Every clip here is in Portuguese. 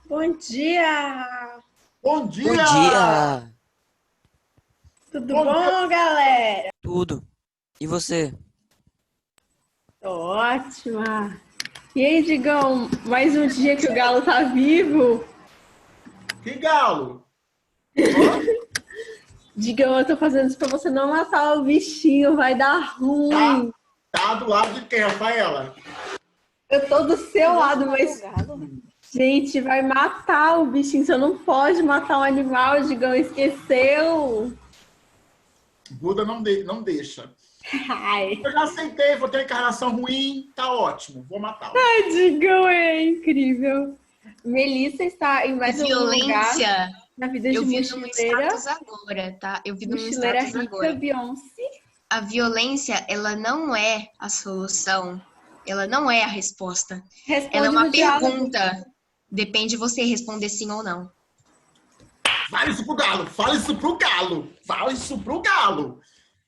Bom dia! Bom Bom dia! dia! Tudo Bom bom, dia. galera? Tudo. E você? Tô ótima! E aí, Digão, mais um dia que o Galo tá vivo? Que galo? Hã? Digão, eu tô fazendo isso pra você não matar o bichinho, vai dar Tá, ruim. tá do lado de quem, Rafaela? Eu tô do seu lado, Matou o mas, galo? gente, vai matar o bichinho. Você não pode matar um animal, Digão, esqueceu? Buda não deixa. Ai, Eu já aceitei, vou ter uma encarnação ruim, tá ótimo, vou matá-lo. Digão, é incrível. Melissa está em mais um lugar Violência. na vida de Eu vi num mochileira. status agora, tá? Eu vi num Mochileira status rica, agora. Beyoncé. A violência, ela não é a solução. Ela não é a resposta. Ela é Responde uma no diálogo. pergunta. Depende de você responder sim ou não. Fala isso pro galo, fala isso pro galo, fala isso pro galo.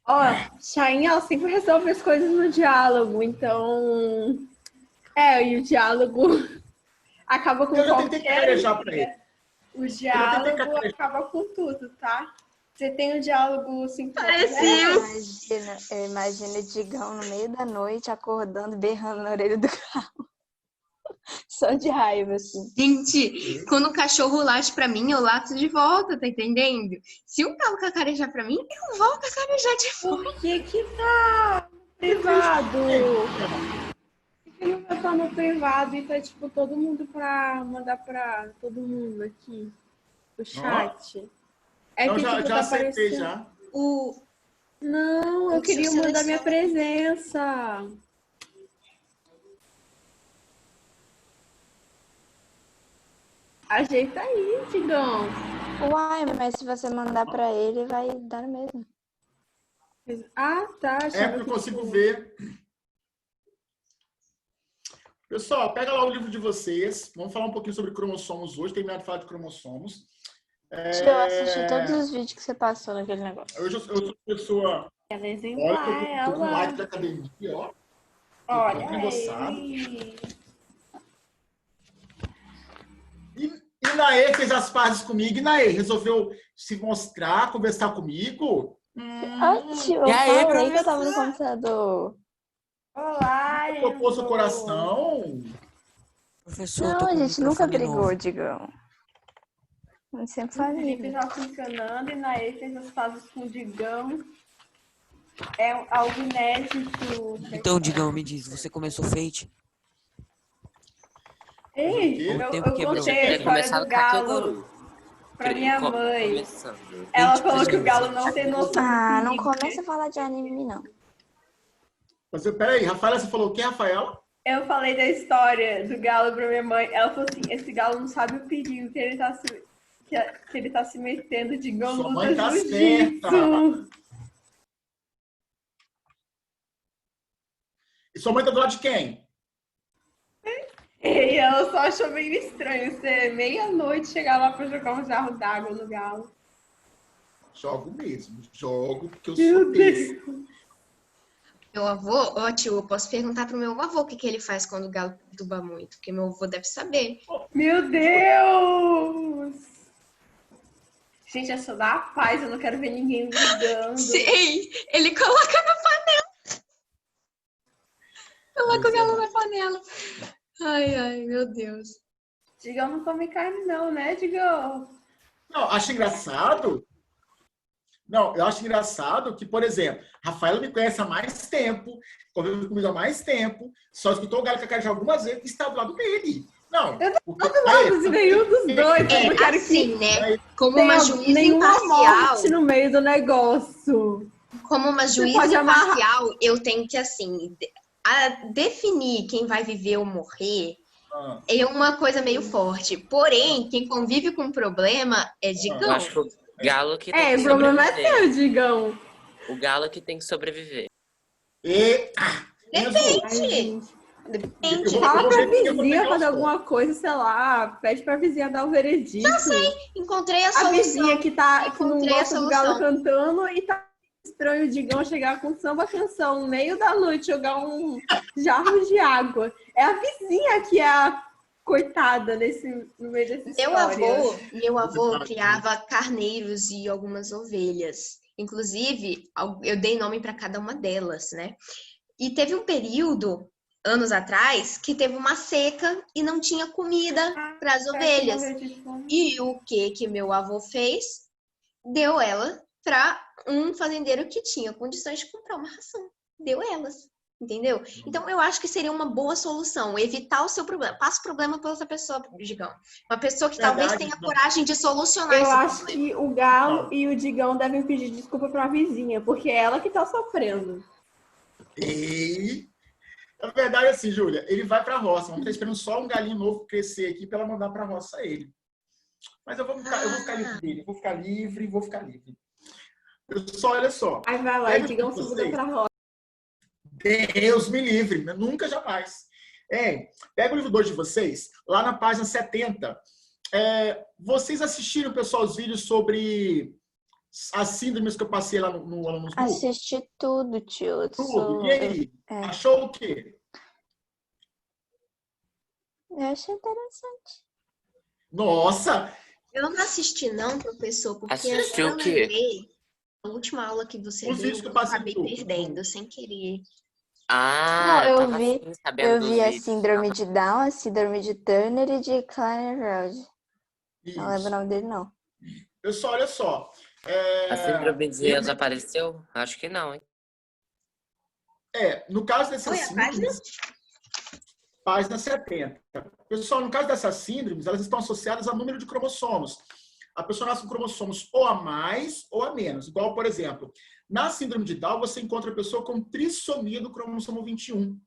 Ó, Chain, ela sempre resolve as coisas no diálogo, então... e o diálogo acaba com Eu já tentei qualquer cacarejar pra briga. ele. O Eu já tentei diálogo cacarejar. acaba com tudo, tá? Você tem o diálogo 5 Parece Eu imagino o Digão no meio da noite acordando, berrando na orelha do carro. Só de raiva, assim. Gente, quando o cachorro late pra mim, eu lato de volta, tá entendendo? Se um galo cacarejar pra mim, eu vou cacarejar de volta. Por que que tá no privado? Por que não tá no privado e tá, tipo, todo mundo pra mandar pra todo mundo aqui? O chat. É Então que, já, tipo, já tá aceitei aparecendo... já. Não, eu Deixa eu queria mandar minha selecionar. presença. Ajeita aí, Digão. Uai, mas se você mandar pra ele, vai dar no mesmo. Ah, tá. É Achava porque eu que, consigo tipo, ver. Pessoal, pega lá o livro de vocês. Vamos falar um pouquinho sobre cromossomos hoje. Terminar de falar de cromossomos. Eu assisti todos os vídeos que você passou naquele negócio. Hoje eu sou pessoa. ela é Olha, exemplar, tô com like de ela. academia, ó. Olha Tô engrossado. aí. E Naê fez as pazes comigo. E Naê resolveu se mostrar, conversar comigo. Ótimo, eu E aí, falei que eu tava no computador. Olá, Tocou seu Enzo. coração. Professor, eu Não, tô a com o gente nunca microfone brigou, novo. Digão. A gente sempre O foi Felipe amigo. tá funcionando e Naê fez as pazes com o Digão. É algo inédito. Então, Digão, me diz, você começou Fate? Ei, Mas o quê? eu, O tempo eu quebrou. contei a história do galo pra minha mãe. Ela Gente, falou que o galo gente. não tem noção do Ah, não perigo. começa a falar de anime, não. Mas peraí, Rafaela, você falou o quê, Rafaela? Eu falei da história do galo pra minha mãe. Ela falou assim: esse galo não sabe o perigo que ele tá que ele tá se metendo de Sua luta mãe tá jiu-jitsu. certa. E sua mãe tá do lado de quem? E ela só achou meio estranho ser meia-noite chegar lá pra jogar um jarro d'água no galo. Jogo mesmo. Jogo, porque eu Meu sou desse. Meu avô, ó tio, eu posso perguntar pro meu avô o que ele faz quando o galo perturba muito, porque meu avô deve saber. Meu Deus! Gente, eu sou da paz, eu não quero ver ninguém brigando. Sei, ele coloca na panela. Coloca o galo na panela. Ai, meu Deus. Digão não come carne, não, né, Digão? Não, acho engraçado. Não, eu acho engraçado que, por exemplo, Rafaela me conhece há mais tempo, convive comigo há mais tempo, só escutou o galo cacarejar algumas vezes e está do lado dele. Não. Eu Porque, não lado de nenhum dos dois. Eu não quero Assim, que né? Como tenha uma juíza nenhuma imparcial, morte no meio do negócio. como uma Você juíza pode amarrar. imparcial, eu tenho que, assim, definir quem vai viver ou morrer Ah, é uma coisa meio forte. Porém, quem convive com o problema é Eu Digão. acho que o galo que tem que O problema é sobreviver. seu, Digão. O galo que tem que sobreviver. Enzo, Ai, Depende. gente. Depende. Fala pra ver quem eu vou vizinha pegar fazer os alguma coisa, sei lá. Pede pra vizinha dar o veredito. Encontrei a A solução. vizinha que não Encontrei a gosta do galo solução. cantando e tá estranho o Digão chegar com samba canção no meio da noite, jogar um jarro de água. É a vizinha que é a coitada no meio dessa história. Meu avô criava carneiros e algumas ovelhas. Inclusive, eu dei nome para cada uma delas, né? E teve um período, anos atrás, que teve uma seca e não tinha comida para as ovelhas. E o que meu avô fez? Deu ela para um fazendeiro que tinha condições de comprar uma ração. Deu elas. Entendeu? Então, eu acho que seria uma boa solução, evitar o seu problema. Passa o problema para outra pessoa, Digão. Uma pessoa que talvez tenha coragem de solucionar esse problema. Eu acho problema. que o Galo e o Digão devem pedir desculpa para a vizinha, porque é ela que tá sofrendo. E, na verdade, assim, Júlia, ele vai para a roça. Vamos estar esperando só um galinho novo crescer aqui para ela mandar para a roça ele. Mas eu vou ficar livre dele. Vou ficar livre. Olha só. Aí vai lá, e Digão se muda para a roça. Deus me livre, nunca, jamais. Pega o livro 2 de vocês, lá na página 70. Vocês assistiram, pessoal, os vídeos sobre as síndromes que eu passei lá no Alunos Group? Assisti tudo, tio. Tudo. E aí? Achou o quê? Eu achei interessante. Nossa! Eu não assisti não, professor, porque Assistiu eu o quê? lembrei, a última aula que você Os deu, vídeos que eu eu passei acabei tudo. perdendo, sem querer. Ah, Não, eu tava vi- assim, sabendo Eu dos vi a vídeos. síndrome de Down, a síndrome de Turner e de Kleiner-Rod. Não lembro o Isso. nome dele, não. Pessoal, olha só. A síndrome de Zeus apareceu? Acho que não, hein? No caso dessas Oi, a página? síndromes, página 70. Pessoal, no caso dessas síndromes, elas estão associadas ao número de cromossomos. A pessoa nasce com cromossomos ou a mais ou a menos. Igual, por exemplo, na síndrome de Down, você encontra a pessoa com trissomia do cromossomo 21.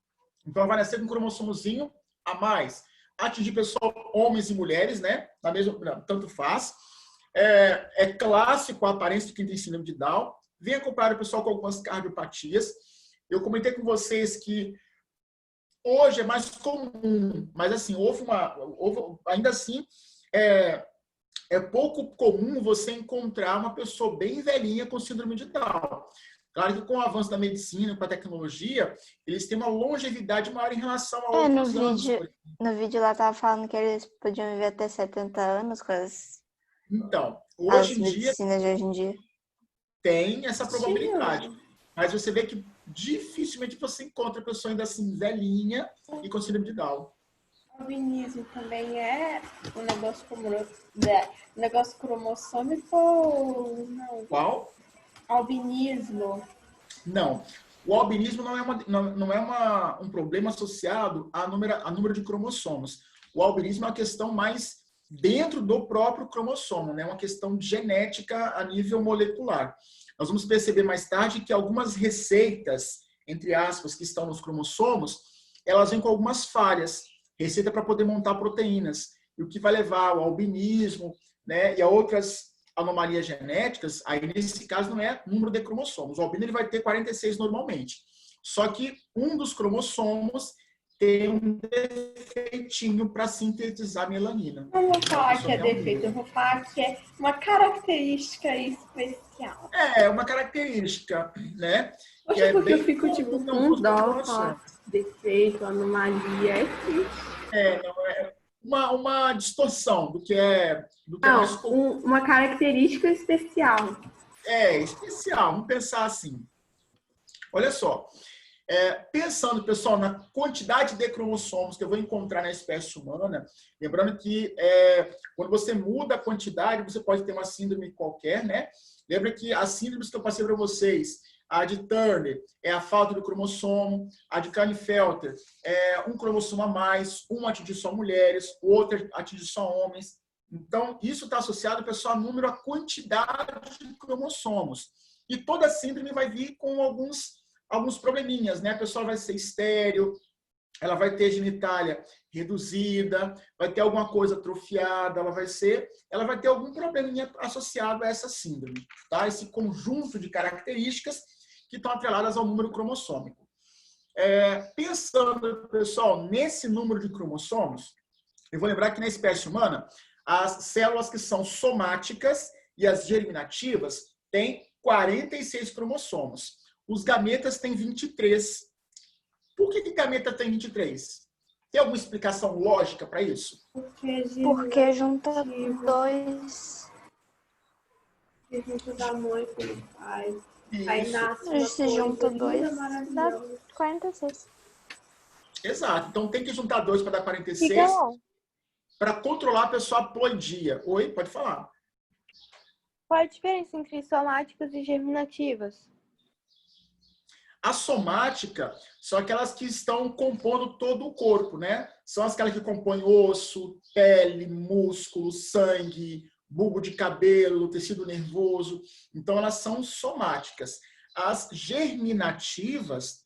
Então, ela vai nascer com um cromossomozinho a mais. Atingir pessoal, homens e mulheres, né? Tanto faz. É clássico a aparência de quem tem síndrome de Down. Vem acompanhar o pessoal com algumas cardiopatias. Eu comentei com vocês que hoje é mais comum, mas assim, ainda assim, é pouco comum você encontrar uma pessoa bem velhinha com síndrome de Down. Claro que com o avanço da medicina, com a tecnologia, eles têm uma longevidade maior em relação a outros anos. No vídeo lá tava falando que eles podiam viver até 70 anos com as Então, hoje em dia, medicinas de hoje em dia. tem essa probabilidade. Mas você vê que dificilmente você encontra a pessoa ainda assim velhinha e com síndrome de Down. Albinismo também é um negócio cromossômico ou não? Qual? Albinismo. Não. O albinismo não é um problema associado a número de cromossomos. O albinismo é uma questão mais dentro do próprio cromossomo, né? Uma questão genética a nível molecular. Nós vamos perceber mais tarde que algumas receitas, entre aspas, que estão nos cromossomos, elas vêm com algumas falhas. Receita para poder montar proteínas. E o que vai levar ao albinismo, né, e a outras anomalias genéticas, aí nesse caso não é número de cromossomos. O albino ele vai ter 46 normalmente. Só que um dos cromossomos tem um defeitinho para sintetizar melanina. Eu não vou falar que é defeito, eu vou falar que é uma característica especial. É uma característica, né? Poxa, porque eu fico tipo com dó, falar defeito, anomalia, é triste. Uma distorção do que é Não, mais comum. uma característica especial. Especial, vamos pensar assim. Olha só, pensando, pessoal, na quantidade de cromossomos que eu vou encontrar na espécie humana, lembrando que quando você muda a quantidade, você pode ter uma síndrome qualquer, né? Lembra que as síndromes que eu passei para vocês, a de Turner é a falta do cromossomo, a de Klinefelter é um cromossomo a mais, um atinge só mulheres, o outro atinge só homens. Então, isso está associado, pessoal, a quantidade de cromossomos. E toda síndrome vai vir com alguns probleminhas, né? A pessoa vai ser estéril, ela vai ter genitália reduzida, vai ter alguma coisa atrofiada, ela vai ter algum probleminha associado a essa síndrome, tá? Esse conjunto de características que estão atreladas ao número cromossômico. Pensando, pessoal, nesse número de cromossomos, eu vou lembrar que na espécie humana, as células que são somáticas e as germinativas têm 46 cromossomos. Os gametas têm 23. Por que gameta tem 23? Tem alguma explicação lógica para isso? Porque junta dois. Junto da mãe com o pai. Aí Isso. nasce uma Se junta coisa dois, linda, dá maravilhosa. 46. Exato. Então tem que juntar 2 para dar 46 Digão, para controlar a pessoa haploidia. Oi, pode falar. qual a diferença entre somáticas e germinativas? A somática são aquelas que estão compondo todo o corpo, né? São aquelas que compõem osso, pele, músculo, sangue, bulbo de cabelo, tecido nervoso. Então, elas são somáticas. As germinativas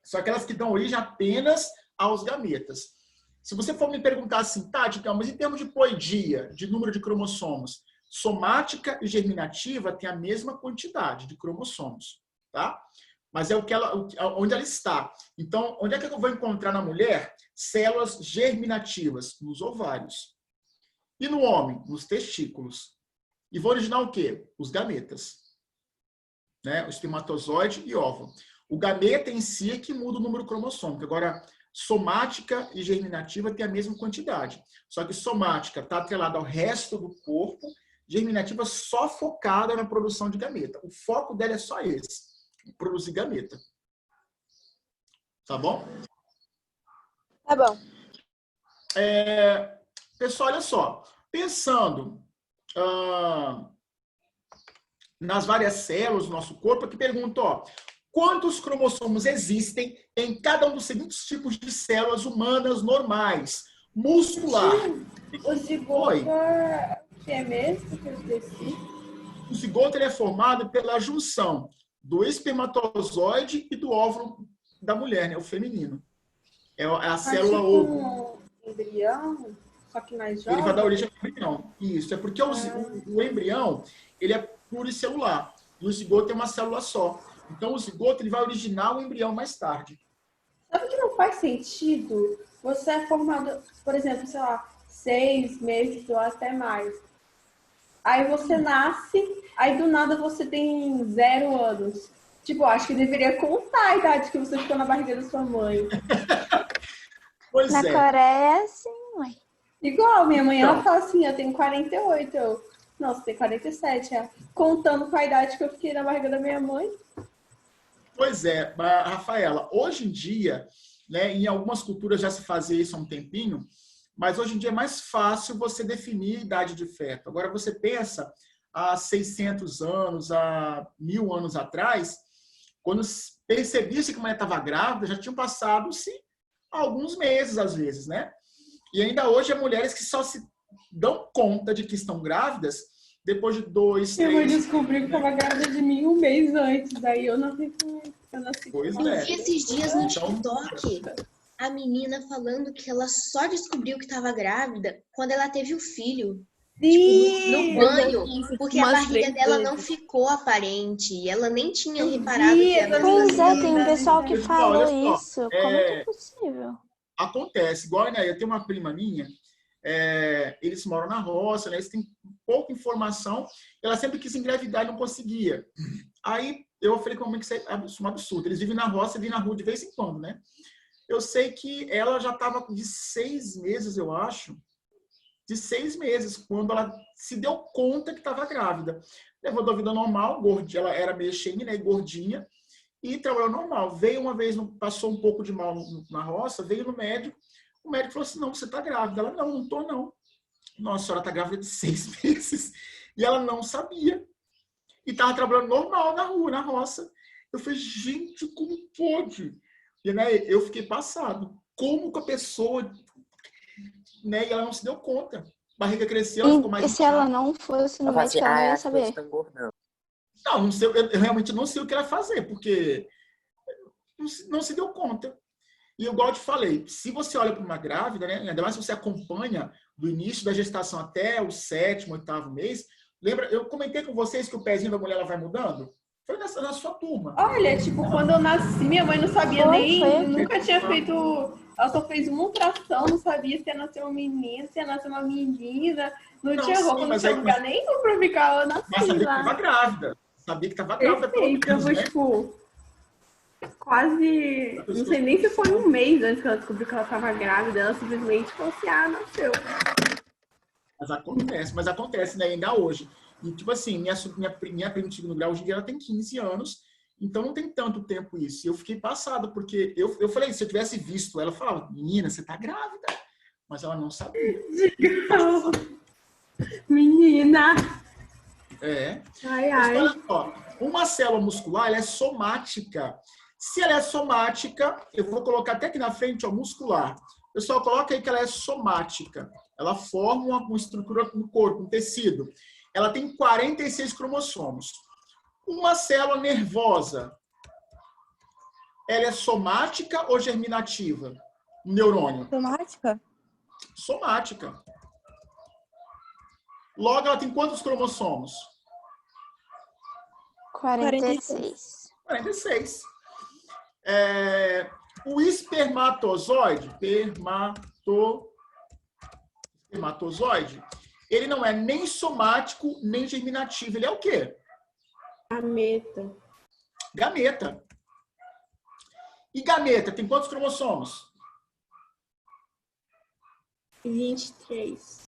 são aquelas que dão origem apenas aos gametas. Se você for me perguntar assim, tá, então, mas em termos de ploidia, de número de cromossomos, somática e germinativa têm a mesma quantidade de cromossomos, tá? Mas é onde ela está. Então, onde é que eu vou encontrar na mulher células germinativas? Nos ovários. E no homem? Nos testículos. E vão originar o quê? Os gametas. Né? O espermatozoide e óvulo. O gameta em si é que muda o número cromossômico. Agora, somática e germinativa têm a mesma quantidade. Só que somática está atrelada ao resto do corpo, germinativa só focada na produção de gameta. O foco dela é só esse. Produzir gameta. Tá bom? Tá bom. Pessoal, olha só. Pensando nas várias células do nosso corpo, aqui pergunta, ó, quantos cromossomos existem em cada um dos seguintes tipos de células humanas normais? Muscular. O zigoto é o que é mesmo que eu esqueci? O zigoto ele é formado pela junção do espermatozoide e do óvulo da mulher, né? O feminino. É a célula ovo. Um embrião, só que mais jovem. Ele vai dar origem ao embrião. Isso, é porque o embrião ele é pluricelular. E o zigoto é uma célula só. Então, o zigoto ele vai originar o embrião mais tarde. Sabe que não faz sentido? Você é formado, por exemplo, sei lá, 6 meses ou até mais. Aí você nasce, aí do nada você tem 0 anos. Tipo, acho que deveria contar a idade que você ficou na barriga da sua mãe. Pois Na é. Coreia, sim, ué. Igual, minha mãe, ela Então. fala assim, eu tenho 48. Não, você tem 47, é. Contando com a idade que eu fiquei na barriga da minha mãe. Pois é, Rafaela, hoje em dia, né, em algumas culturas já se fazia isso há um tempinho, mas hoje em dia é mais fácil você definir a idade de feto. Agora você pensa, há 600 anos, há 1000 anos atrás, quando percebia-se que a mulher estava grávida, já tinham passado-se alguns meses, às vezes, né? E ainda hoje há mulheres que só se dão conta de que estão grávidas depois de 2, Minha mãe 3... descobriu que estava grávida de mim 1 mês antes. Daí eu nasci. Pois Eu é. vi esses dias no Então, TikTok a menina falando que ela só descobriu que estava grávida quando ela teve o filho. Sim! No banho, porque a umas barriga 3 dela vezes. não ficou aparente. E ela nem tinha Eu reparado vi que a essa barriga Pois é, tem um menina. pessoal que Pessoal, falou olha só, isso. Como que é possível? acontece. Igual, né, eu tenho uma prima minha, eles moram na roça, né, eles têm pouca informação, ela sempre quis engravidar e não conseguia. Aí eu falei com a mãe que isso é um absurdo. Eles vivem na roça e vivem na rua de vez em quando, né? Eu sei que ela já estava de 6 meses, eu acho, de 6 meses, quando ela se deu conta que estava grávida. Levou da vida normal, gordinha, ela era meio cheinha, né, gordinha, e trabalhou normal. Veio uma vez, passou um pouco de mal na roça, veio no médico, o médico falou assim, não, você está grávida. Ela, não estou não. Nossa, a senhora está grávida de 6 meses. E ela não sabia. E estava trabalhando normal na rua, na roça. Eu falei, gente, como pode? E, né, eu fiquei passado. Como que a pessoa... Né, e ela não se deu conta. A barriga cresceu, ela ficou mais E se ela inchada. não fosse no Eu falo assim, médico, ela não ia acho que você saber. está engordando. Não sei, eu realmente não sei o que ela fazer, porque não se deu conta. E igual eu te falei, se você olha para uma grávida, né, ainda mais se você acompanha do início da gestação até o 7º, 8º mês, lembra, eu comentei com vocês que o pezinho da mulher ela vai mudando? Foi na sua turma. Olha, tipo, quando eu nasci, minha mãe não sabia Foi. nunca tinha feito. Ela só fez uma ultrassom, não sabia se ia nascer um menino, se ia nascer uma menina. Não Não, tinha roupa, sim, não mas tinha aí- lugar nenhum pra ficar. Eu Mas nasci sabia que lá. estava grávida. Sabia que estava grávida, pelo Perfeito, eu menos, vou, né? tipo. Quase, não sei nem se foi um mês antes que ela descobriu que ela estava grávida, ela simplesmente falou assim, nasceu. Mas acontece, né, ainda hoje. E, tipo assim, minha prima de segundo grau, hoje em dia, ela tem 15 anos, então não tem tanto tempo isso. E eu fiquei passado, porque eu falei, se eu tivesse visto ela, eu falava, menina, você tá grávida. Mas ela não sabia. Menina! É. Ai, Mas ai. olha só, uma célula muscular, ela é somática. Se ela é somática, eu vou colocar até aqui na frente, ó, muscular. Pessoal, coloca aí que ela é somática. Ela forma uma estrutura no corpo, um tecido. Ela tem 46 cromossomos. Uma célula nervosa, ela é somática ou germinativa? Um neurônio? Somática? Somática. Logo, ela tem quantos cromossomos? 46. 46. O espermatozoide, espermatozoide, ele não é nem somático, nem germinativo. Ele é o quê? Gameta. Gameta. E gameta tem quantos cromossomos? 23.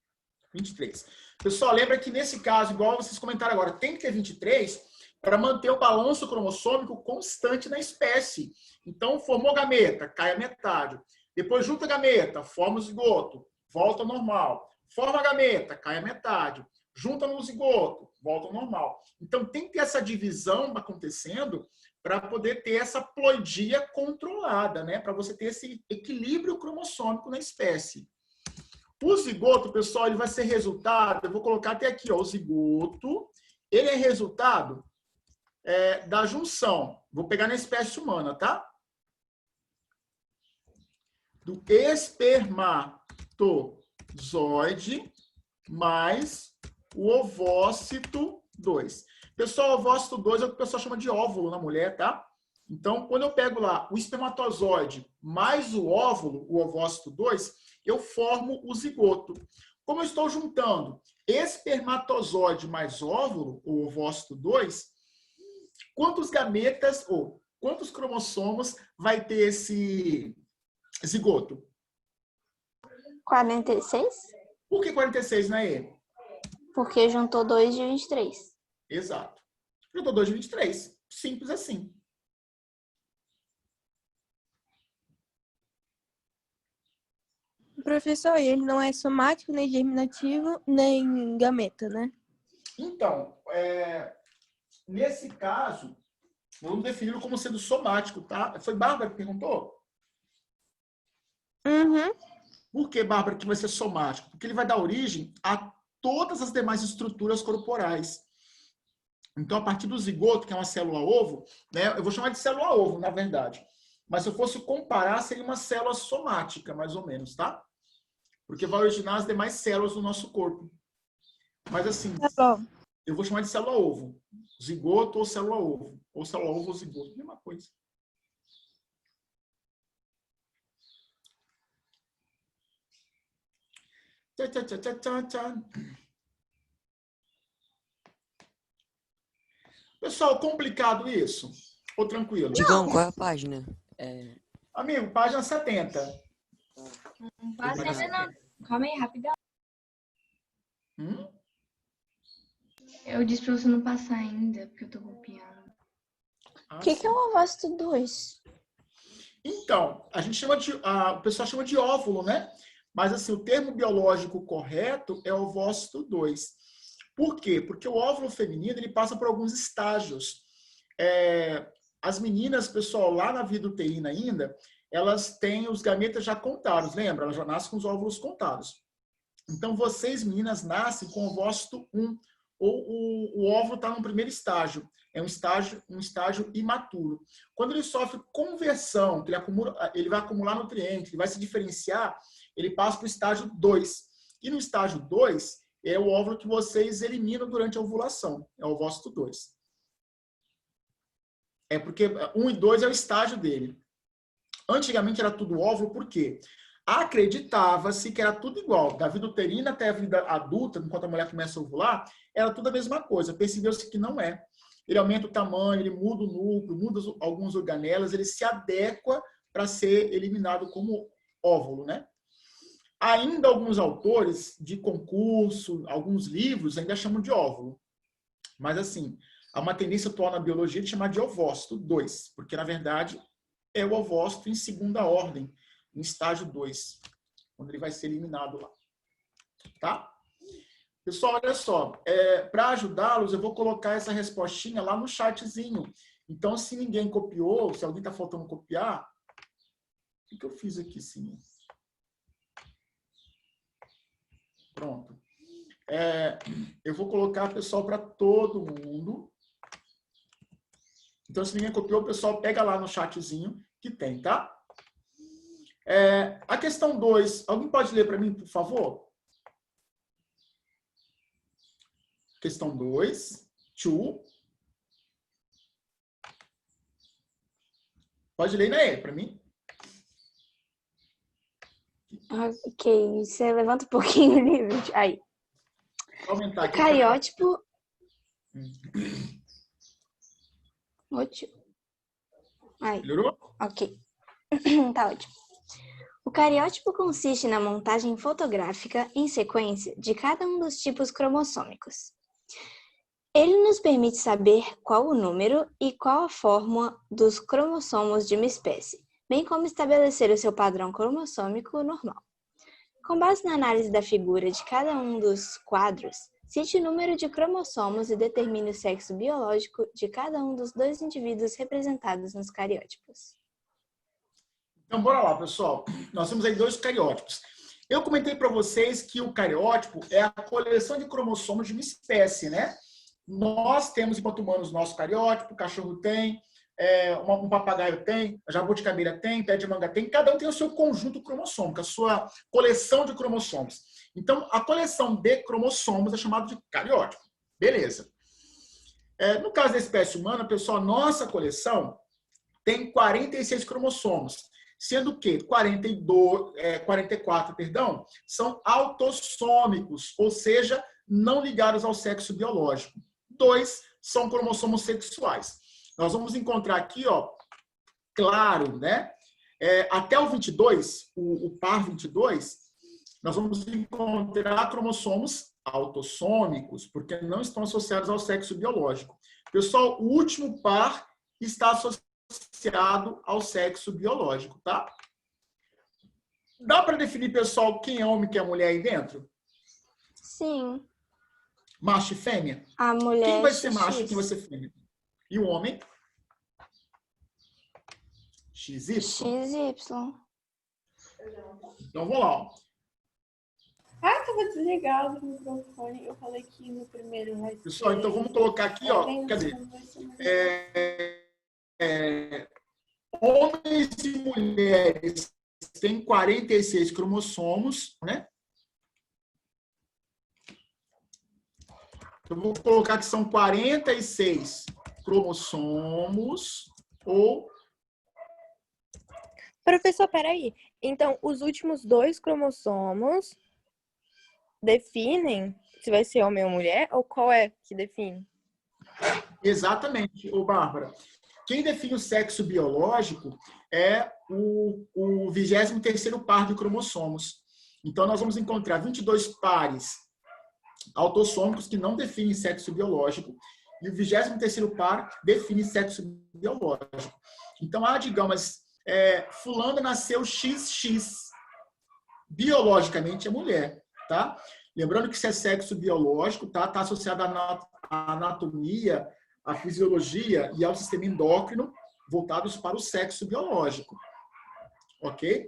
23. Pessoal, lembra que nesse caso, igual vocês comentaram agora, tem que ter 23 para manter o balanço cromossômico constante na espécie. Então, formou gameta, cai a metade. Depois junta a gameta, forma o zigoto, volta ao normal. Forma a gameta, cai a metade. Junta no zigoto, volta ao normal. Então, tem que ter essa divisão acontecendo para poder ter essa ploidia controlada, né? Para você ter esse equilíbrio cromossômico na espécie. O zigoto, pessoal, ele vai ser resultado, eu vou colocar até aqui, ó, o zigoto, ele é resultado da junção, vou pegar na espécie humana, tá? Do espermatozoide mais o ovócito 2. Pessoal, o ovócito 2 é o que o pessoal chama de óvulo na mulher, tá? Então, quando eu pego lá o espermatozoide mais o óvulo, o ovócito 2, eu formo o zigoto. Como eu estou juntando espermatozoide mais óvulo, o ovócito 2, quantos gametas ou quantos cromossomos vai ter esse zigoto? 46? Por que 46, né? Porque juntou 2 de 23. Exato. Juntou 2 de 23. Simples assim. Professor, e ele não é somático, nem germinativo, nem gameta, né? Então, nesse caso, vamos defini-lo como sendo somático, tá? Foi Bárbara que perguntou? Uhum. Por que, Bárbara, que vai ser somático? Porque ele vai dar origem a todas as demais estruturas corporais. Então, a partir do zigoto, que é uma célula-ovo, né? Eu vou chamar de célula-ovo, na verdade. Mas se eu fosse comparar, seria uma célula somática, mais ou menos, tá? Porque vai originar as demais células do nosso corpo. Mas assim, Tá bom. eu vou chamar de célula-ovo. Zigoto ou célula-ovo. Ou célula-ovo ou zigoto. Mesma coisa. Pessoal, complicado isso? Ou tranquilo? Digão, qual é a página? Amigo, página 70. Não passa ainda não. Calma aí, rapidão. Eu disse pra você não passar ainda, porque eu tô copiando. O que é o ovócito 2? Então, a gente chama o pessoal chama de óvulo, né? Mas assim, o termo biológico correto é ovócito 2. Por quê? Porque o óvulo feminino, ele passa por alguns estágios. As meninas, pessoal, lá na vida uterina ainda, elas têm os gametas já contados, lembra? Elas já nascem com os óvulos contados. Então, vocês, meninas, nascem com o ovócito 1, ou o óvulo está no primeiro estágio. É um estágio imaturo. Quando ele sofre conversão, que ele vai acumular nutrientes, ele vai se diferenciar, ele passa para o estágio 2. E no estágio 2, é o óvulo que vocês eliminam durante a ovulação. É o ovócito 2. É porque 1 e 2 é o estágio dele. Antigamente era tudo óvulo, por quê? Acreditava-se que era tudo igual. Da vida uterina até a vida adulta, enquanto a mulher começa a ovular, era tudo a mesma coisa. Percebeu-se que não é. ele aumenta o tamanho, ele muda o núcleo, muda algumas organelas, ele se adequa para ser eliminado como óvulo, né? Ainda alguns autores de concurso, alguns livros ainda chamam de óvulo. Mas assim, há uma tendência atual na biologia de chamar de ovócito 2, porque na verdade é o ovócito em segunda ordem, em estágio 2, quando ele vai ser eliminado lá. Tá? Pessoal, olha só, para ajudá-los, eu vou colocar essa respostinha lá no chatzinho. Então, se ninguém copiou, se alguém está faltando copiar, o que eu fiz aqui, sim? Pronto. Eu vou colocar, pessoal, para todo mundo. Então, se ninguém copiou, o pessoal pega lá no chatzinho que tem, tá? A questão 2, alguém pode ler para mim, por favor? Questão 2, 2. Pode ler, né, para mim? Ok, você levanta um pouquinho o livro. Aí. Vou aumentar aqui. Cariótipo. Aí. Melhorou? Ok. Tá ótimo. O cariótipo consiste na montagem fotográfica em sequência de cada um dos tipos cromossômicos. Ele nos permite saber qual o número e qual a forma dos cromossomos de uma espécie, bem como estabelecer o seu padrão cromossômico normal. Com base na análise da figura de cada um dos quadros, cite o número de cromossomos e determine o sexo biológico de cada um dos 2 indivíduos representados nos cariótipos. Então, bora lá, pessoal. Nós temos aí 2 cariótipos. Eu comentei para vocês que o cariótipo é a coleção de cromossomos de uma espécie, né? Nós temos, enquanto humanos, nosso cariótipo, o cachorro tem, um papagaio tem, a jabuticabira tem, pé de manga tem, cada um tem o seu conjunto cromossômico, a sua coleção de cromossomos. Então, a coleção de cromossomos é chamada de cariótipo. Beleza. No caso da espécie humana, pessoal, nossa coleção tem 46 cromossomos, sendo que 44, são autossômicos, ou seja, não ligados ao sexo biológico. 2 são cromossomos sexuais. Nós vamos encontrar aqui, ó, claro, né? Até o 22, o par 22, nós vamos encontrar cromossomos autossômicos, porque não estão associados ao sexo biológico. Pessoal, o último par está associado ao sexo biológico, tá? Dá para definir, pessoal, quem é homem e quem é mulher aí dentro? Sim. Macho e fêmea? A mulher Quem vai ser XX. macho e quem vai ser fêmea? E o homem? XY? XY. Então, vamos lá. Ó. Tava desligado o microfone. Eu falei que no primeiro vai ser... Pessoal, então vamos colocar aqui, ó. Cadê? Homens e mulheres têm 46 cromossomos, né? Eu vou colocar que são 46 cromossomos ou... Professor, peraí. Então, os últimos 2 cromossomos definem se vai ser homem ou mulher? Ou qual é que define? Exatamente, ô Bárbara. Quem define o sexo biológico é o 23º par de cromossomos. Então, nós vamos encontrar 22 pares autossômicos que não definem sexo biológico e o 23º par define sexo biológico. Então, digamos, fulano nasceu XX, biologicamente é mulher, tá? Lembrando que isso é sexo biológico, tá? Tá associado à anatomia, à fisiologia e ao sistema endócrino voltados para o sexo biológico, ok?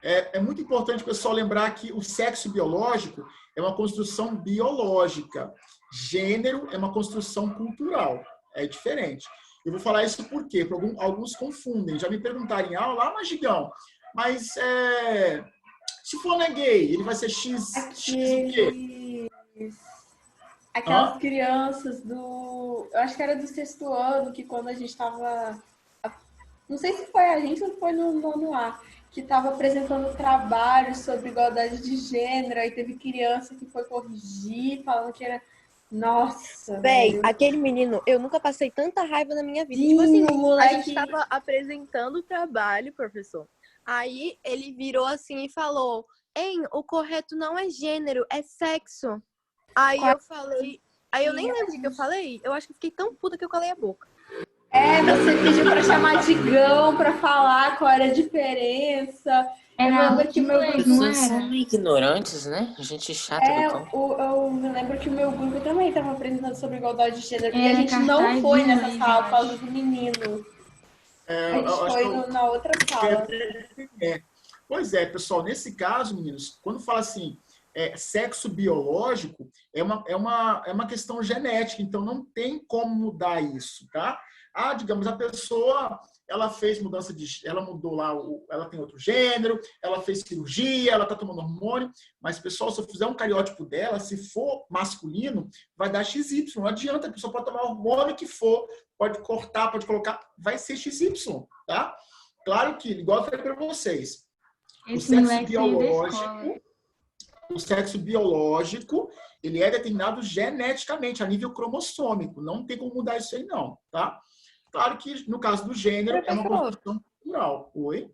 É muito importante, pessoal, lembrar que o sexo biológico é uma construção biológica. Gênero é uma construção cultural. É diferente. Eu vou falar isso por quê? Porque alguns confundem. Já me perguntaram em aula, mas Gigão, mas se for gay, ele vai ser X o quê? Aquelas crianças do... Eu acho que era do 6º ano, que quando a gente estava... Não sei se foi a gente ou foi no nono A, que estava apresentando trabalho sobre igualdade de gênero, aí teve criança que foi corrigir, falando que era Nossa, Véi, velho. aquele menino, eu nunca passei tanta raiva na minha vida. Sim, Tipo assim, o moleque- a gente tava apresentando o trabalho, professor. Aí ele virou assim e falou: Hein, o correto não é gênero, é sexo. Aí eu falei. Aí eu nem lembro o que eu falei. Eu acho que eu fiquei tão puta que eu calei a boca. Você pediu pra chamar de gão, pra falar qual era a diferença. Era lembro que meu inglês, grupo- não Pessoas são era? meio ignorantes, né? Gente chata do cão. Eu me lembro que o meu grupo também estava apresentando sobre igualdade de gênero. E a Era gente não cartaz foi em nessa inglês, sala eu por causa acho. do menino. É, A gente eu acho foi que eu- na outra sala. Pois é, pessoal, nesse caso, meninos, quando fala assim, sexo biológico, é uma questão genética, então não tem como mudar isso, tá? Digamos, a pessoa, ela fez mudança ela mudou lá, ela tem outro gênero, ela fez cirurgia, ela tá tomando hormônio, mas, pessoal, se eu fizer um cariótipo dela, se for masculino, vai dar XY, não adianta, a pessoa pode tomar o hormônio que for, pode cortar, pode colocar, vai ser XY, tá? Claro que, igual eu falei para vocês, Esse moleque saiu da escola. o sexo biológico, ele é determinado geneticamente, a nível cromossômico. Não tem como mudar isso aí, não, tá? Claro que, no caso do gênero, é uma Professor. construção cultural. Oi?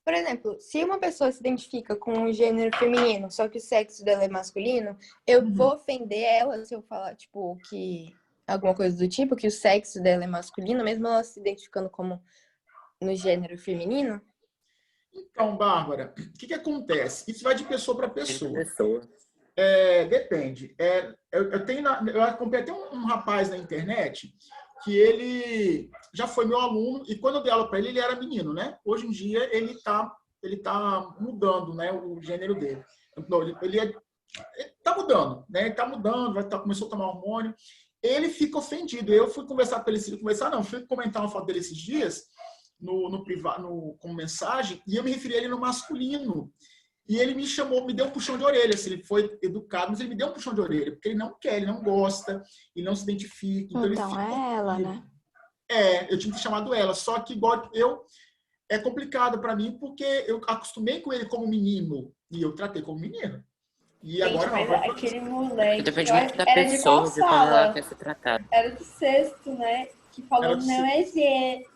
Por exemplo, se uma pessoa se identifica com o gênero feminino, só que o sexo dela é masculino, eu vou ofender ela se eu falar, tipo, que alguma coisa do tipo, que o sexo dela é masculino, mesmo ela se identificando como no gênero feminino? Então, Bárbara, o que acontece? Isso vai de pessoa para pessoa. Pessoa. Depende. Eu acompanhei até um rapaz na internet que ele já foi meu aluno e quando eu dei aula para ele, ele era menino, né? Hoje em dia ele tá mudando, né, o gênero dele. Ele tá mudando, né? Ele tá mudando, começou a tomar hormônio. Ele fica ofendido. Eu fui conversar com ele, fui comentar uma foto dele esses dias no privado, com mensagem, e eu me referi a ele no masculino. E ele me chamou, me deu um puxão de orelha. Assim, ele foi educado, mas ele me deu um puxão de orelha, porque ele não quer, ele não gosta, ele não se identifica. Então ele fica é ela, né? eu tinha que ter chamado ela. Só que igual é complicado para mim, porque eu acostumei com ele como menino, e eu tratei como menino. E Gente, agora mas não. aquele moleque. Depende muito da Era de qual pessoa, de como ela sala? quer ser tratada. Era do sexto, né? Que falou Era do não é gênero.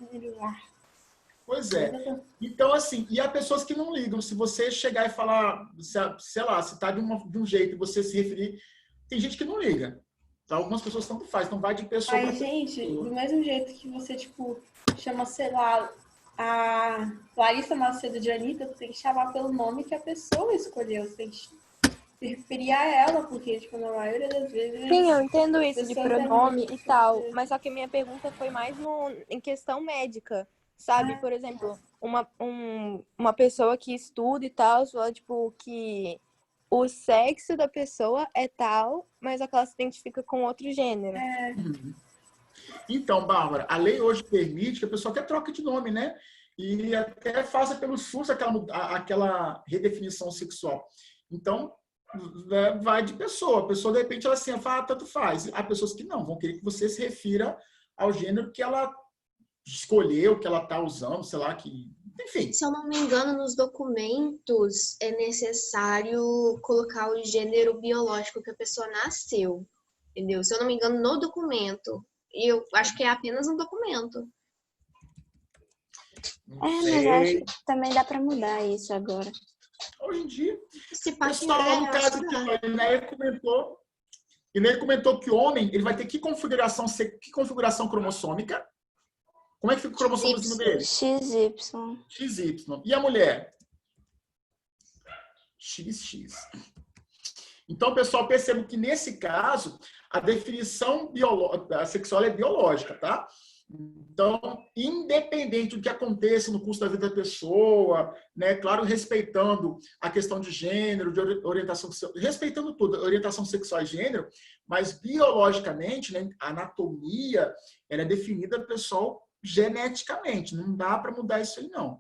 Pois é. Então, assim, e há pessoas que não ligam. Se você chegar e falar, sei lá, se tá de um jeito e você se referir, tem gente que não liga. Tá? Algumas pessoas tanto faz, então vai de pessoa Mas, pra gente, pessoa. do mesmo jeito que você, tipo, chama, sei lá, a Larissa Macedo de Anitta, você tem que chamar pelo nome que a pessoa escolheu. Você tem que se referir a ela, porque, tipo, na maioria das vezes... Sim, eu entendo isso de pessoas pronome é muito- e tal, mas só que a minha pergunta foi mais em questão médica, sabe? Por exemplo, uma pessoa que estuda e tal, fala, tipo, que o sexo da pessoa é tal, mas é que ela se identifica com outro gênero. Então, Bárbara, a lei hoje permite que a pessoa até troque de nome, né? E até faça pelo SUS aquela redefinição sexual. Então, vai de pessoa. A pessoa, de repente, ela assim, fala, tanto faz. Há pessoas que não, vão querer que você se refira ao gênero que ela escolheu, que ela está usando, sei lá, que... Enfim. Se eu não me engano, nos documentos é necessário colocar o gênero biológico que a pessoa nasceu, entendeu? Se eu não me engano, no documento. E eu acho que é apenas um documento. Mas eu acho que também dá pra mudar isso agora. Hoje em dia, Se pá, pessoal, no caso que o Inês comentou que o homem ele vai ter que configuração cromossômica? Como é que fica o cromossomo dele? XY. XY. E a mulher? XX. Então, pessoal, perceba que nesse caso, a definição sexual é biológica, tá? Então, independente do que aconteça no curso da vida da pessoa, né? Claro, respeitando a questão de gênero, de orientação sexual, respeitando tudo, orientação sexual e gênero, mas biologicamente, né, a anatomia ela é definida, pessoal, geneticamente. Não dá para mudar isso aí, não.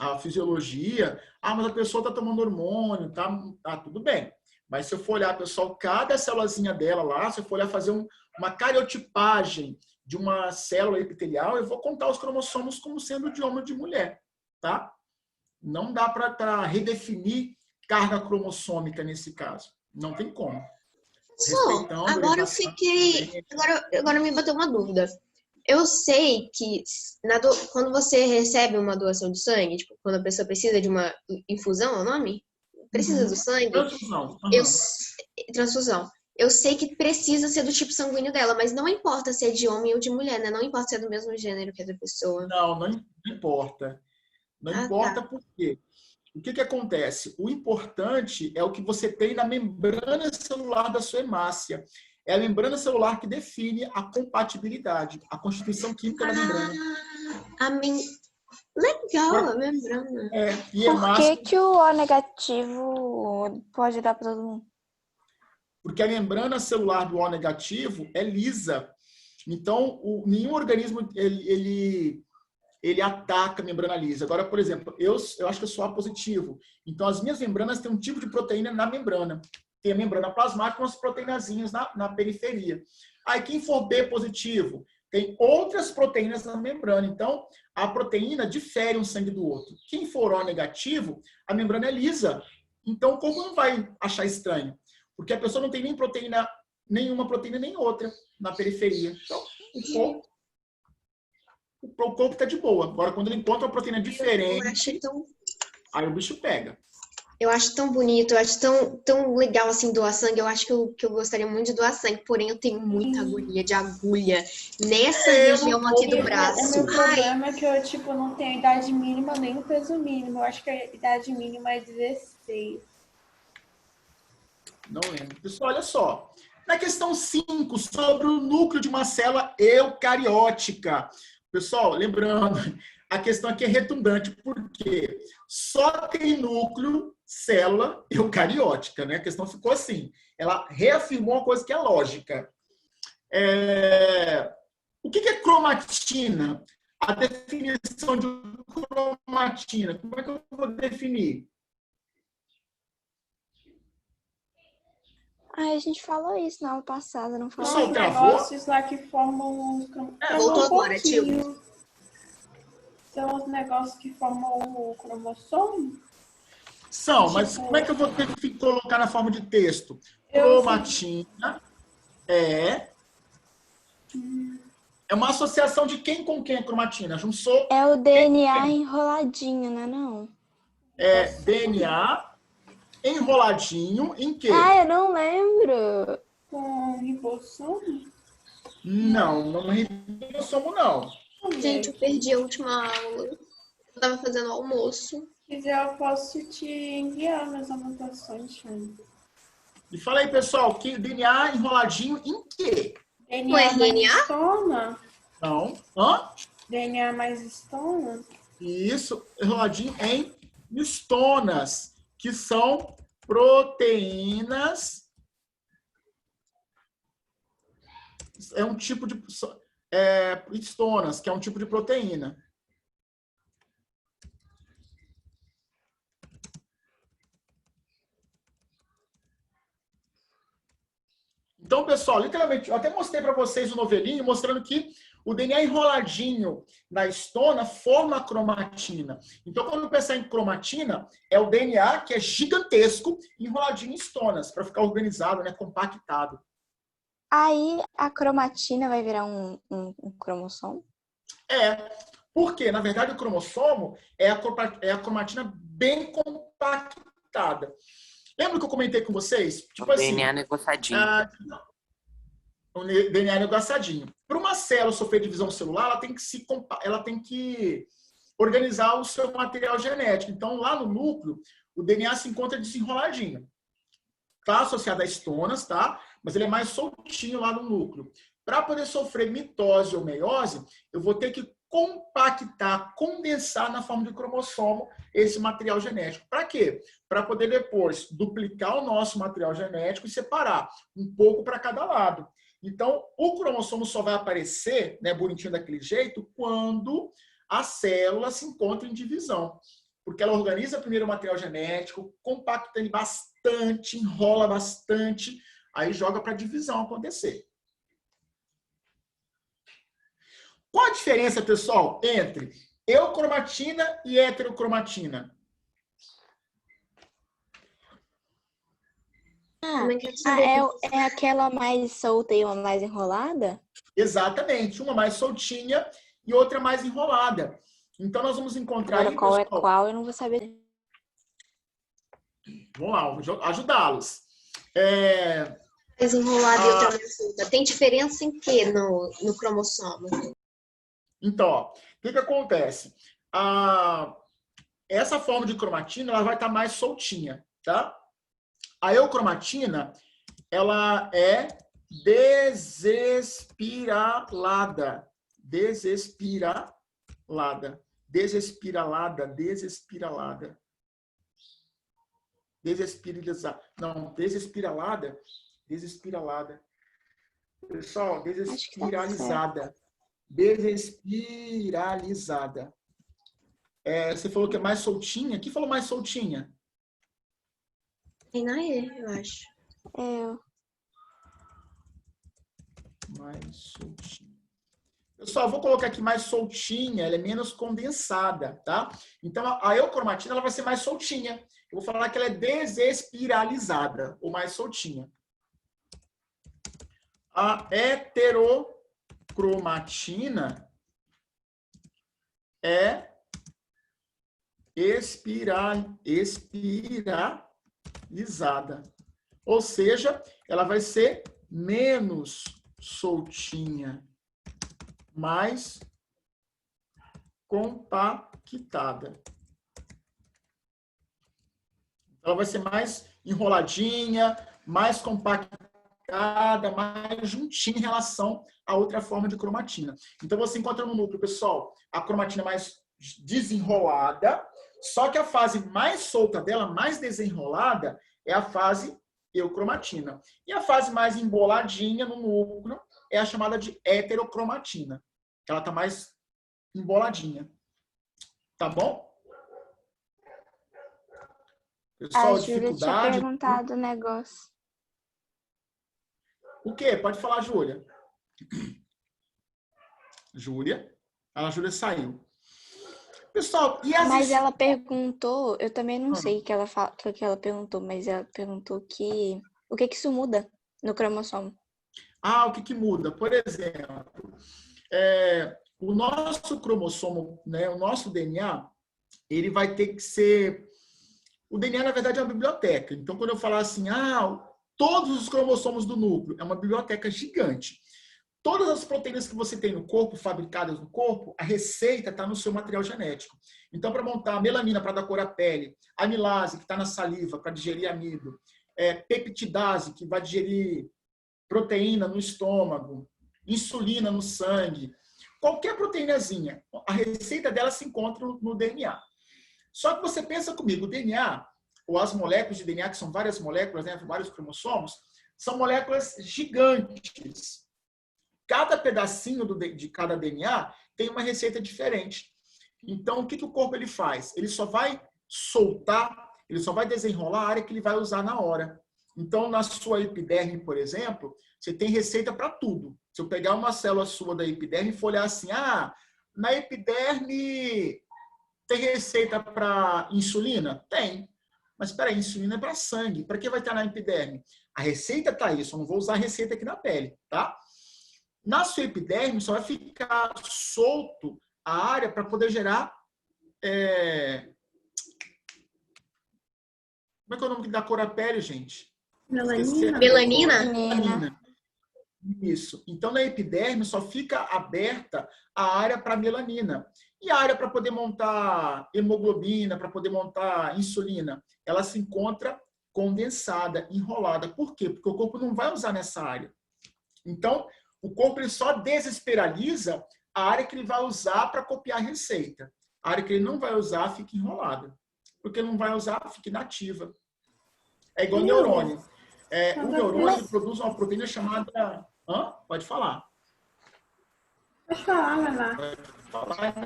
A fisiologia, mas a pessoa está tomando hormônio, tá tudo bem. Mas se eu for olhar, pessoal, cada célulazinha dela lá, se eu for olhar fazer uma cariotipagem de uma célula epitelial, eu vou contar os cromossomos como sendo de homem ou de mulher, tá? Não dá para redefinir carga cromossômica nesse caso. Não tem como. Só, respeitando a agora eu orientação fiquei. Agora me bateu uma dúvida. Eu sei que quando você recebe uma doação de sangue, tipo, quando a pessoa precisa de uma infusão, é o nome? Precisa do sangue, transfusão. eu Aham. transfusão. Eu sei que precisa ser do tipo sanguíneo dela, mas não importa se é de homem ou de mulher, né? Não importa se é do mesmo gênero que a da pessoa. Não importa. Não Ah, importa tá. por quê. O que acontece? O importante é o que você tem na membrana celular da sua hemácia. É a membrana celular que define a compatibilidade, a constituição química da membrana. Legal, a membrana. E Por hemácia, que o O negativo pode dar para todo mundo? porque a membrana celular do O negativo é lisa. Então, nenhum organismo ele ataca a membrana lisa. Agora, por exemplo, eu acho que eu sou A positivo. Então, as minhas membranas têm um tipo de proteína na membrana. Tem a membrana plasmática, umas proteínazinhas na periferia. Aí, quem for B positivo, tem outras proteínas na membrana. Então, a proteína difere um sangue do outro. Quem for O negativo, a membrana é lisa. Então, o corpo não vai achar estranho. Porque a pessoa não tem nenhuma proteína nem outra na periferia. Então, o corpo está de boa. Agora, quando ele encontra uma proteína diferente, aí o bicho pega. Eu acho tão bonito, eu acho tão legal assim doar sangue. Eu acho que eu gostaria muito de doar sangue, porém eu tenho muita agonia de agulha nessa região aqui do braço. O meu problema é que eu, tipo, não tenho a idade mínima nem o peso mínimo. Eu acho que a idade mínima é 16. Não lembro. Pessoal, olha só. Na questão 5, sobre o núcleo de uma célula eucariótica. Pessoal, lembrando, a questão aqui é redundante, porque só tem núcleo, célula eucariótica, né? A questão ficou assim. Ela reafirmou uma coisa que é lógica. O que é cromatina? A definição de cromatina. Como é que eu vou definir? A gente falou isso na aula passada, não falou? Pessoal, Os travou? negócios lá que formam... Voltou agora, tio. São os negócios que formam o cromossomo? São, mas como é que eu vou ter que colocar na forma de texto? Cromatina é uma associação de quem com quem a cromatina? Juntou É o DNA enroladinho, não é não? DNA enroladinho em quê? Ah, eu não lembro. Com ribossomo? Não é ribossomo, não. Gente, eu perdi a última aula. Eu tava fazendo almoço. Se quiser, eu posso te enviar minhas anotações, Shane. E fala aí, pessoal, que DNA enroladinho em quê? DNA Ué, mais RNA? estona? Não. Hã? DNA mais estona? Isso, enroladinho em histonas, que são proteínas. É um tipo de histonas, que é um tipo de proteína. Então, pessoal, literalmente, eu até mostrei para vocês o novelinho, mostrando que o DNA enroladinho na histona forma a cromatina. Então, quando eu pensar em cromatina, é o DNA que é gigantesco, enroladinho em histonas, para ficar organizado, né, compactado. Aí a cromatina vai virar um cromossomo? Porque, na verdade, o cromossomo é a cromatina bem compactada. Lembra que eu comentei com vocês? Tipo O assim, DNA negociadinho. o DNA negociadinho. Para uma célula sofrer divisão celular, ela tem que organizar o seu material genético. Então, lá no núcleo, o DNA se encontra desenroladinho. Está associado a histonas, tá? Mas ele é mais soltinho lá no núcleo. Para poder sofrer mitose ou meiose, eu vou ter que compactar, condensar na forma de cromossomo esse material genético. Para quê? Para poder depois duplicar o nosso material genético e separar um pouco para cada lado. Então, o cromossomo só vai aparecer, né, bonitinho daquele jeito, quando a célula se encontra em divisão. Porque ela organiza primeiro o material genético, compacta ele bastante, enrola bastante, aí joga para a divisão acontecer. Qual a diferença, pessoal, entre eucromatina e heterocromatina? também quero saber. É aquela mais solta e uma mais enrolada? Exatamente. Uma mais soltinha e outra mais enrolada. Então, nós vamos encontrar Agora aí, qual é pessoal. qual, eu não vou saber. Vamos lá, vou ajudá-los. Mais enrolada e outra mais solta. Tem diferença em quê no cromossomo? Então, ó, o que acontece? Essa forma de cromatina ela vai estar mais soltinha, tá? A eucromatina, ela é desespiralada. Desespiralada. Desespiralada. Desespiralada. Desespiralizada. Não, desespiralada. Desespiralada. Pessoal, desespiralizada. Desespiralizada. Você falou que é mais soltinha. Quem falou mais soltinha? Tem na E, eu acho. Mais soltinha. Pessoal, vou colocar aqui mais soltinha, ela é menos condensada, tá? Então, a eucromatina ela vai ser mais soltinha. Eu vou falar que ela é desespiralizada, ou mais soltinha. A heterocromatina é espiralizada. Ou seja, ela vai ser menos soltinha, mais compactada. Ela vai ser mais enroladinha, mais compactada, mais juntinha em relação à outra forma de cromatina. Então, você encontra no núcleo, pessoal, a cromatina mais desenrolada, só que a fase mais solta dela, mais desenrolada, é a fase eucromatina. E a fase mais emboladinha no núcleo é a chamada de heterocromatina. Ela está mais emboladinha. Tá bom? Pessoal, A Júlia tinha perguntado o negócio. O quê? Pode falar, Júlia. Júlia? A Júlia saiu. Pessoal, e as... Mas ela perguntou, eu também não sei o que ela perguntou, mas ela perguntou o que isso muda no cromossomo. O que muda? Por exemplo, o nosso cromossomo, né, o nosso DNA, ele vai ter que ser... O DNA, na verdade, é uma biblioteca. Então, quando eu falar assim, todos os cromossomos do núcleo, é uma biblioteca gigante. Todas as proteínas que você tem no corpo, fabricadas no corpo, a receita está no seu material genético. Então, para montar a melanina para dar cor à pele, a amilase, que está na saliva, para digerir amido, peptidase, que vai digerir proteína no estômago, insulina no sangue, qualquer proteínazinha, a receita dela se encontra no DNA. Só que você pensa comigo, o DNA, ou as moléculas de DNA, que são várias moléculas, né, vários cromossomos, são moléculas gigantes. Cada pedacinho de cada DNA tem uma receita diferente. Então, o que o corpo ele faz? Ele só vai soltar, ele só vai desenrolar a área que ele vai usar na hora. Então, na sua epiderme, por exemplo, você tem receita para tudo. Se eu pegar uma célula sua da epiderme e for olhar assim, na epiderme tem receita para insulina? Tem. Mas, espera aí, insulina é para sangue. Para que vai estar na epiderme? A receita está aí, só não vou usar a receita aqui na pele, tá? Na sua epiderme, só vai ficar solto a área para poder gerar... Como é que é o nome da cor da pele, gente? Melanina. Melanina? Isso. Então, na epiderme, só fica aberta a área para melanina. E a área para poder montar hemoglobina, para poder montar insulina, ela se encontra condensada, enrolada. Por quê? Porque o corpo não vai usar nessa área. Então, o corpo ele só desesperaliza a área que ele vai usar para copiar a receita. A área que ele não vai usar fica enrolada. Porque não vai usar, fica inativa. É igual neurônio. O neurônio ele produz uma proteína chamada... Pode falar. Pode falar, Lala.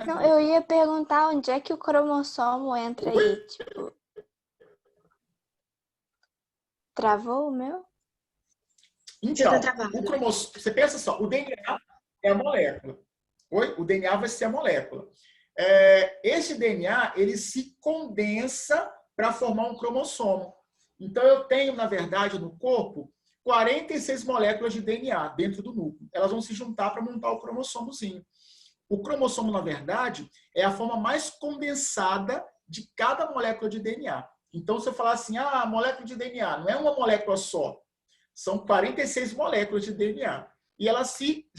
Não, eu ia perguntar onde é que o cromossomo entra aí, tipo... Travou o meu? Então, o cromossomo, você pensa só, o DNA é a molécula. O DNA vai ser a molécula. Esse DNA, ele se condensa para formar um cromossomo. Então, eu tenho, na verdade, no corpo, 46 moléculas de DNA dentro do núcleo. Elas vão se juntar para montar o cromossomozinho. O cromossomo, na verdade, é a forma mais condensada de cada molécula de DNA. Então, se eu falar assim, a molécula de DNA não é uma molécula só, são 46 moléculas de DNA. E elas se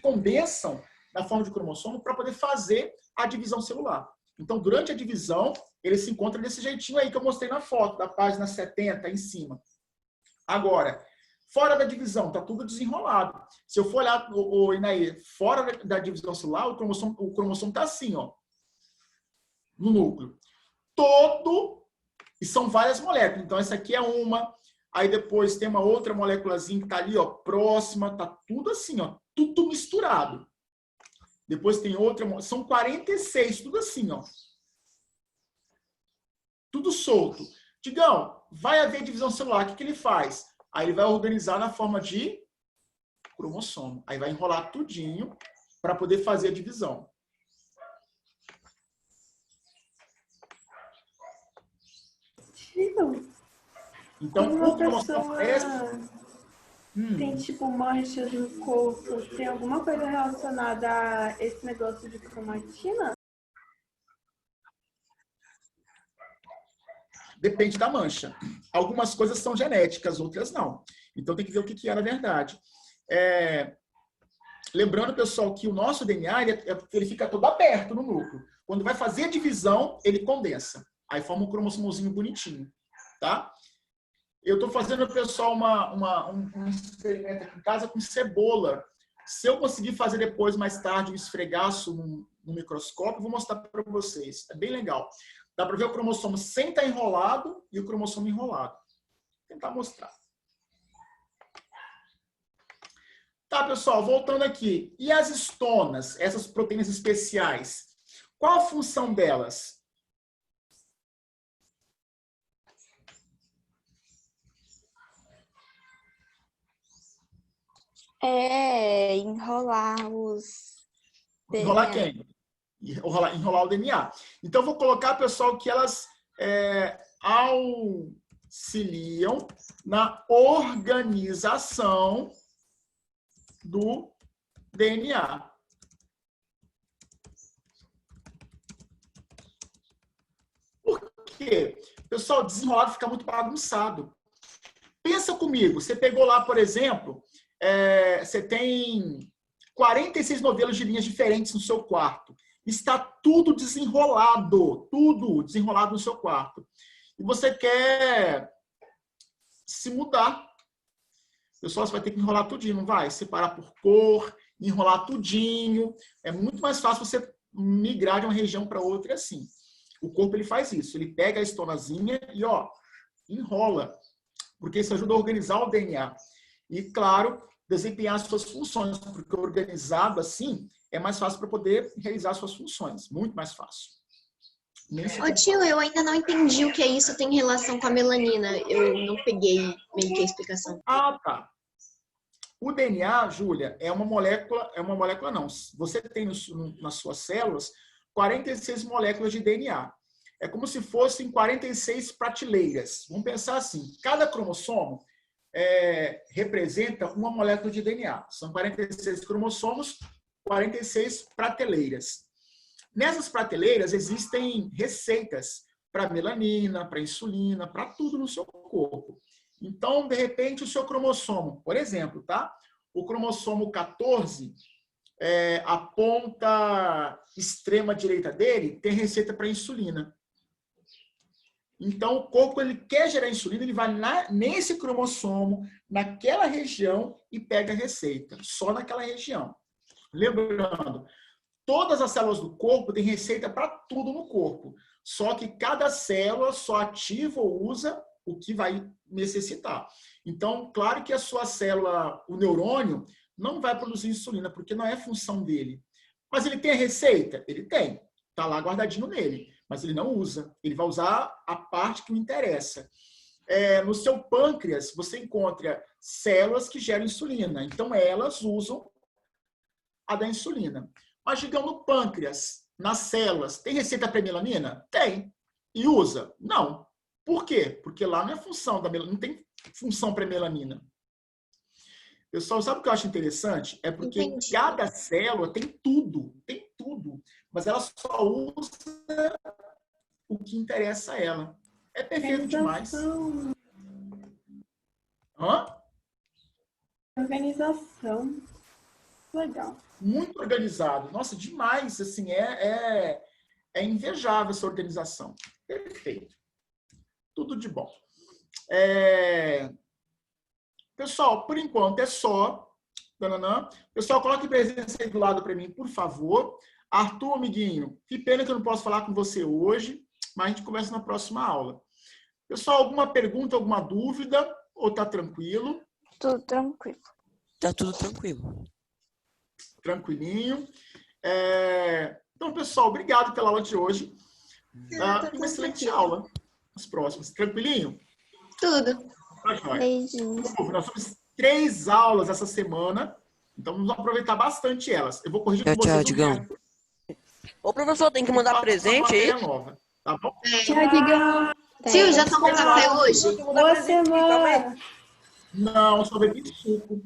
condensam na forma de cromossomo para poder fazer a divisão celular. Então, durante a divisão, ele se encontra desse jeitinho aí que eu mostrei na foto, da página 70, em cima. Agora, fora da divisão, está tudo desenrolado. Se eu for olhar, Inaê, fora da divisão celular, o cromossomo está assim, ó, no núcleo. E são várias moléculas. Então, essa aqui é uma, aí depois tem uma outra moléculazinha que está ali, ó, próxima, está tudo assim, ó, tudo misturado. Depois tem outra, são 46, tudo assim, ó. Tudo solto. Digão, vai haver divisão celular, o que ele faz? Aí ele vai organizar na forma de cromossomo. Aí vai enrolar tudinho para poder fazer a divisão. Então, Quando o uma cromossomo pessoa é... tem, tipo, manchas no corpo, tem alguma coisa relacionada a esse negócio de cromatina? Depende da mancha. Algumas coisas são genéticas, outras não. Então, tem que ver o que é na verdade. Lembrando, pessoal, que o nosso DNA ele fica todo aberto no núcleo. Quando vai fazer a divisão, ele condensa. Aí forma um cromossomozinho bonitinho. Tá? Eu estou fazendo, pessoal, um experimento aqui em casa com cebola. Se eu conseguir fazer depois, mais tarde, um esfregaço no microscópio, eu vou mostrar para vocês. É bem legal. Dá para ver o cromossomo sem estar enrolado e o cromossomo enrolado. Vou tentar mostrar. Tá, pessoal, voltando aqui. E as histonas, essas proteínas especiais? Qual a função delas? Enrolar os Enrolar DNA. quem? Enrolar o DNA. Então, eu vou colocar, pessoal, que elas auxiliam na organização do DNA. Por quê? Pessoal, desenrolado fica muito bagunçado. Pensa comigo, você pegou lá, por exemplo, você tem 46 novelos de linhas diferentes no seu quarto. Está tudo desenrolado no seu quarto. E você quer se mudar. Pessoal, você vai ter que enrolar tudinho, não vai? Separar por cor, enrolar tudinho. É muito mais fácil você migrar de uma região para outra assim. O corpo ele faz isso. Ele pega a estonazinha e enrola. Porque isso ajuda a organizar o DNA. E, claro, desempenhar as suas funções. Porque organizado assim é mais fácil para poder realizar as suas funções. Muito mais fácil. Ô tio, eu ainda não entendi o que é isso tem relação com a melanina. Eu não peguei meio que a explicação. Ah, tá. O DNA, Júlia, é uma molécula não. Você tem nas suas células 46 moléculas de DNA. É como se fossem 46 prateleiras. Vamos pensar assim, cada cromossomo representa uma molécula de DNA. São 46 cromossomos, 46 prateleiras. Nessas prateleiras existem receitas para melanina, para insulina, para tudo no seu corpo. Então, de repente, o seu cromossomo, por exemplo, tá? O cromossomo 14, a ponta extrema direita dele tem receita para insulina. Então, o corpo ele quer gerar insulina, ele vai nesse cromossomo, naquela região e pega a receita, só naquela região. Lembrando, todas as células do corpo têm receita para tudo no corpo, só que cada célula só ativa ou usa o que vai necessitar. Então, claro que a sua célula, o neurônio, não vai produzir insulina, porque não é função dele. Mas ele tem a receita? Ele tem. Está lá guardadinho nele. Mas ele não usa. Ele vai usar a parte que o interessa. No seu pâncreas, você encontra células que geram insulina. Então, elas usam a da insulina. Mas, digamos, no pâncreas, nas células, tem receita para melanina? Tem. E usa? Não. Por quê? Porque lá não é função da melanina, não tem função para melanina. Pessoal, sabe o que eu acho interessante? É porque Entendi. cada célula tem tudo, mas ela só usa o que interessa a ela. É perfeito demais. Hã? Organização. Legal. Muito organizado. Nossa, demais. Assim, é invejável essa organização. Perfeito. Tudo de bom. Pessoal, por enquanto é só. Pessoal, coloque presença aí do lado para mim, por favor. Arthur, amiguinho, que pena que eu não posso falar com você hoje, mas a gente conversa na próxima aula. Pessoal, alguma pergunta, alguma dúvida? Ou tá tranquilo? Tudo tranquilo. Tá tudo tranquilo. Tranquilinho. Então, pessoal, obrigado pela aula de hoje. Uma excelente aula. As próximas. Tranquilinho? Tudo. Tá joia. Beijinhos. Nós temos 3 aulas essa semana, então vamos aproveitar bastante elas. Eu vou corrigir Tchau, com vocês. tchau, Digão. Ô, professor, tem que mandar presente aí. Nova, tá bom? Tchau, Digão. Sil, já tomou café hoje? Boa semana. Não, só bebi suco.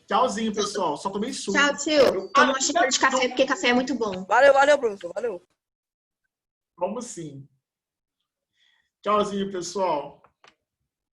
Tchauzinho, pessoal. Só tomei suco. Tchau, Sil. Toma uma xícara de café, porque café é muito bom. Valeu, professor. Valeu. Vamos sim. Tchauzinho, pessoal.